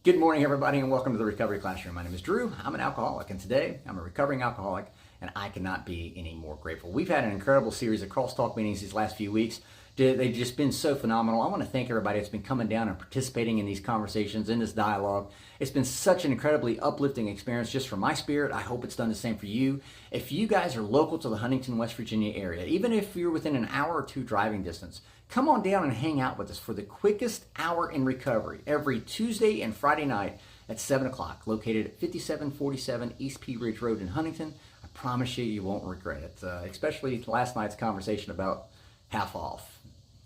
Good morning, everybody, and welcome to the Recovery Classroom. My name is Drew. I'm an alcoholic, and today I'm a recovering alcoholic, and I cannot be any more grateful. We've had an incredible series of crosstalk meetings these last few weeks. They've just been so phenomenal. I want to thank everybody that's been coming down and participating in these conversations, in this dialogue. It's been such an incredibly uplifting experience just for my spirit. I hope it's done the same for you. If you guys are local to the Huntington, West Virginia area, even if you're within an hour or two driving distance, come on down and hang out with us for the quickest hour in recovery every Tuesday and Friday night at 7 o'clock, located at 5747 East Pea Ridge Road in Huntington. I promise you won't regret it, especially last night's conversation about half off.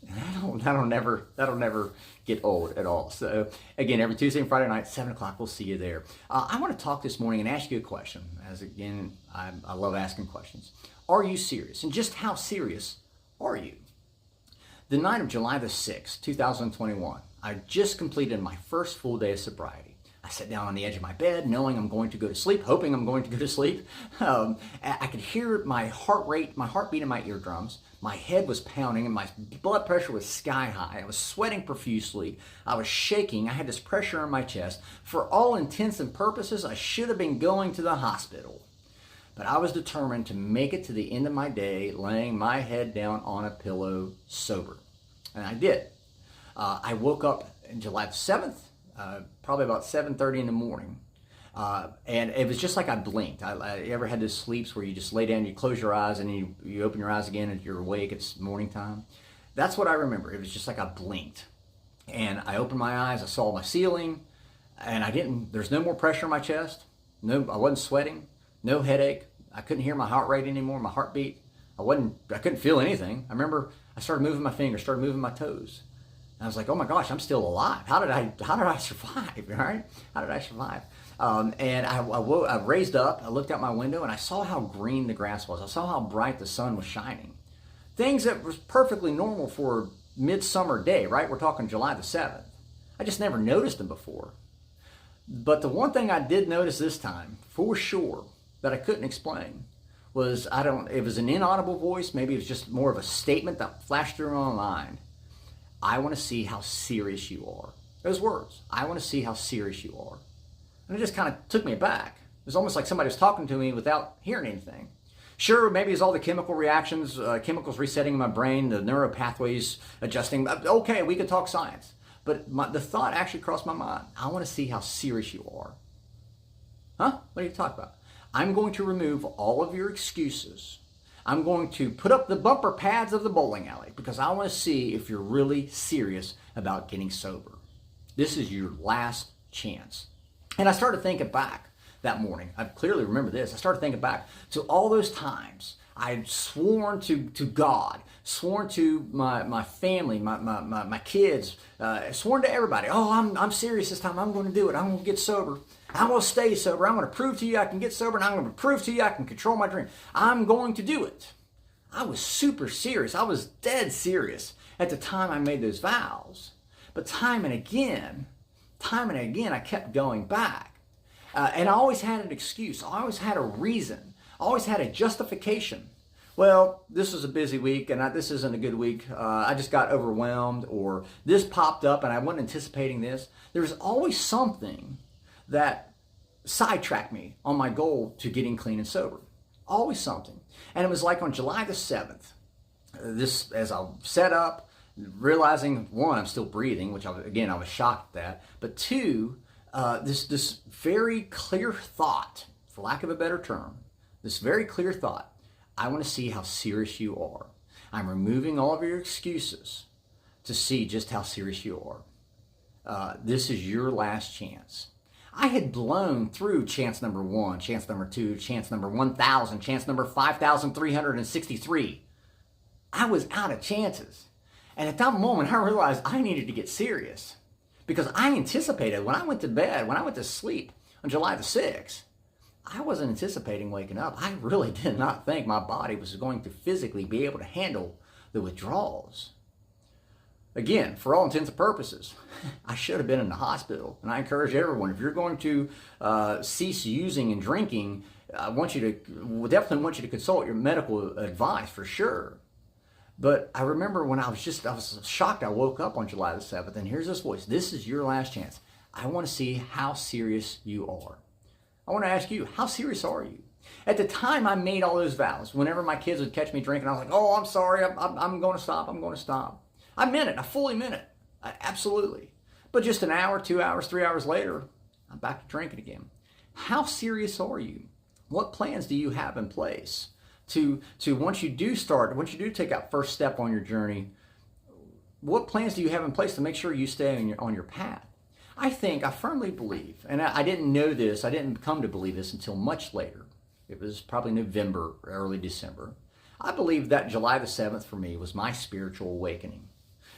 That'll never get old at all. So again, every Tuesday and Friday night, 7 o'clock, we'll see you there. I want to talk this morning and ask you a question, as again, I love asking questions. Are you serious? And just how serious are you? The night of July the 6th, 2021, I just completed my first full day of sobriety. I sat down on the edge of my bed, knowing I'm going to go to sleep, hoping I'm going to go to sleep. I could hear my heart rate, my heartbeat in my eardrums. My head was pounding and my blood pressure was sky high. I was sweating profusely. I was shaking. I had this pressure on my chest. For all intents and purposes, I should have been going to the hospital. But I was determined to make it to the end of my day laying my head down on a pillow sober. And I did. I woke up on July the 7th, probably about 7:30 in the morning. And it was just like I blinked. I ever had those sleeps where you just lay down, you close your eyes, and you open your eyes again and you're awake, it's morning time? That's what I remember. It was just like I blinked. And I opened my eyes, I saw my ceiling, and there's no more pressure in my chest. No, I wasn't sweating, no headache. I couldn't hear my heart rate anymore, my heartbeat. I couldn't feel anything. I remember I started moving my fingers, started moving my toes. And I was like, oh my gosh, I'm still alive. How did I survive, right? How did I survive? And I raised up, I looked out my window, and I saw how green the grass was. I saw how bright the sun was shining. Things that was perfectly normal for a midsummer day, right? We're talking July the 7th. I just never noticed them before. But the one thing I did notice this time, for sure, that I couldn't explain, was it was an inaudible voice. Maybe it was just more of a statement that flashed through my mind. I want to see how serious you are. Those words. I want to see how serious you are. And it just kind of took me aback. It was almost like somebody was talking to me without hearing anything. Sure, maybe it's all the chemical reactions, chemicals resetting in my brain, the neural pathways adjusting. Okay, we could talk science. But the thought actually crossed my mind. I want to see how serious you are. Huh? What are you talking about? I'm going to remove all of your excuses. I'm going to put up the bumper pads of the bowling alley because I want to see if you're really serious about getting sober. This is your last chance. And I started thinking back that morning. I clearly remember this. I started thinking back to all those times I had sworn to God, sworn to my family, my kids, sworn to everybody. Oh, I'm serious this time. I'm going to do it. I'm going to get sober. I'm going to stay sober. I'm going to prove to you I can get sober, and I'm going to prove to you I can control my drink. I'm going to do it. I was super serious. I was dead serious at the time I made those vows. But time and again, I kept going back. And I always had an excuse. I always had a reason. I always had a justification. Well, this was a busy week, and this isn't a good week. I just got overwhelmed, or this popped up, and I wasn't anticipating this. There's always something that sidetracked me on my goal to getting clean and sober. Always something. And it was like on July the 7th, as I sat up, realizing, one, I'm still breathing, which I was shocked at that. But two, this very clear thought, for lack of a better term, this very clear thought, I want to see how serious you are. I'm removing all of your excuses to see just how serious you are. This is your last chance. I had blown through chance number 1, chance number 2, chance number 1,000, chance number 5,363. I was out of chances. And at that moment, I realized I needed to get serious because I anticipated when I went to bed, when I went to sleep on July the 6th, I wasn't anticipating waking up. I really did not think my body was going to physically be able to handle the withdrawals. Again, for all intents and purposes, I should have been in the hospital. And I encourage everyone, if you're going to cease using and drinking, definitely want you to consult your medical advice for sure. But I remember when I was shocked. I woke up on July the 7th, and here's this voice. This is your last chance. I want to see how serious you are. I want to ask you, how serious are you? At the time I made all those vows, whenever my kids would catch me drinking, I was like, oh, I'm sorry, I'm going to stop, I'm going to stop. I meant it, I fully meant it, absolutely. But just an hour, 2 hours, 3 hours later, I'm back to drinking again. How serious are you? What plans do you have in place to once you do take that first step on your journey, what plans do you have in place to make sure you stay on your path? I firmly believe, and I didn't know this, I didn't come to believe this until much later. It was probably November, early December. I believe that July the 7th for me was my spiritual awakening.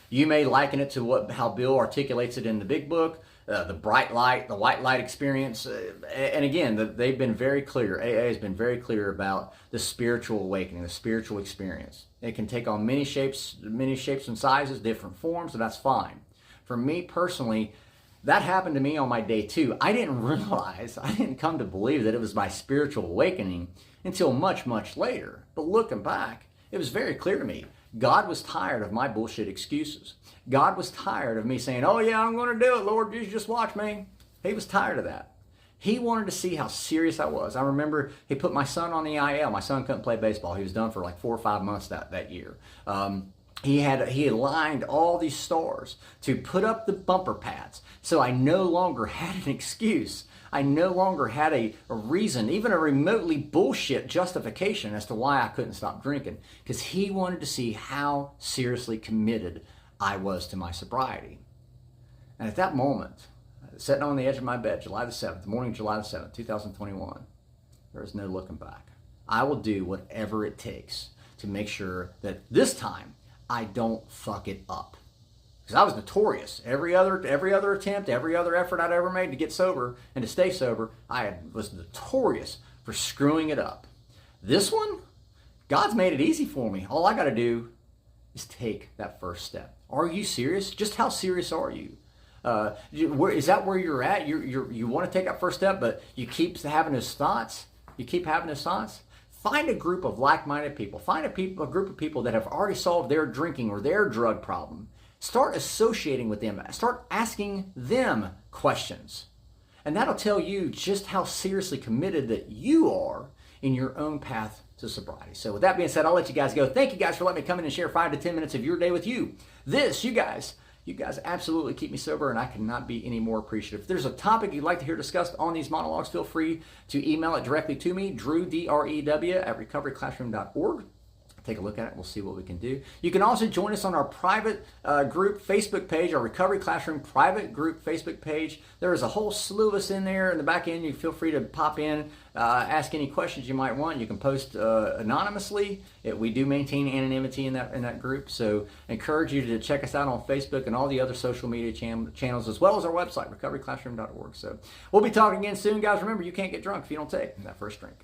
You may liken it to how Bill articulates it in the big book, the bright light, the white light experience. And again, they've been very clear. AA has been very clear about the spiritual awakening, the spiritual experience. It can take on many shapes and sizes, different forms, and that's fine. For me personally, that happened to me on my day 2. I didn't come to believe that it was my spiritual awakening until much, much later. But looking back, it was very clear to me. God was tired of my bullshit excuses. God was tired of me saying, oh yeah, I'm going to do it, Lord, you just watch me. He was tired of that. He wanted to see how serious I was. I remember he put my son on the IL. My son couldn't play baseball. He was done for like 4 or 5 months that year. He aligned all these stars to put up the bumper pads. So I no longer had an excuse. I no longer had a reason, even a remotely bullshit justification as to why I couldn't stop drinking. Because he wanted to see how seriously committed I was to my sobriety. And at that moment, sitting on the edge of my bed, July the 7th, the morning of July the 7th, 2021, there is no looking back. I will do whatever it takes to make sure that this time I don't fuck it up. Because I was notorious. Every other attempt, every other effort I'd ever made to get sober and to stay sober, was notorious for screwing it up. This one, God's made it easy for me. All I got to do is take that first step. Are you serious? Just how serious are you? Is that where you're at? You want to take that first step, but you keep having those thoughts? Find a group of like-minded people. Find a group of people that have already solved their drinking or their drug problem. Start associating with them. Start asking them questions. And that'll tell you just how seriously committed that you are in your own path to sobriety. So with that being said, I'll let you guys go. Thank you guys for letting me come in and share 5 to 10 minutes of your day with you. You guys absolutely keep me sober, and I cannot be any more appreciative. If there's a topic you'd like to hear discussed on these monologues, feel free to email it directly to me, Drew, D-R-E-W, at recoveryclassroom.org. Take a look at it. We'll see what we can do. You can also join us on our private group Facebook page, our Recovery Classroom private group Facebook page. There is a whole slew of us in there. In the back end, you feel free to pop in, ask any questions you might want. You can post anonymously. We do maintain anonymity in that group. So I encourage you to check us out on Facebook and all the other social media channels, as well as our website, recoveryclassroom.org. So we'll be talking again soon, guys. Remember, you can't get drunk if you don't take that first drink.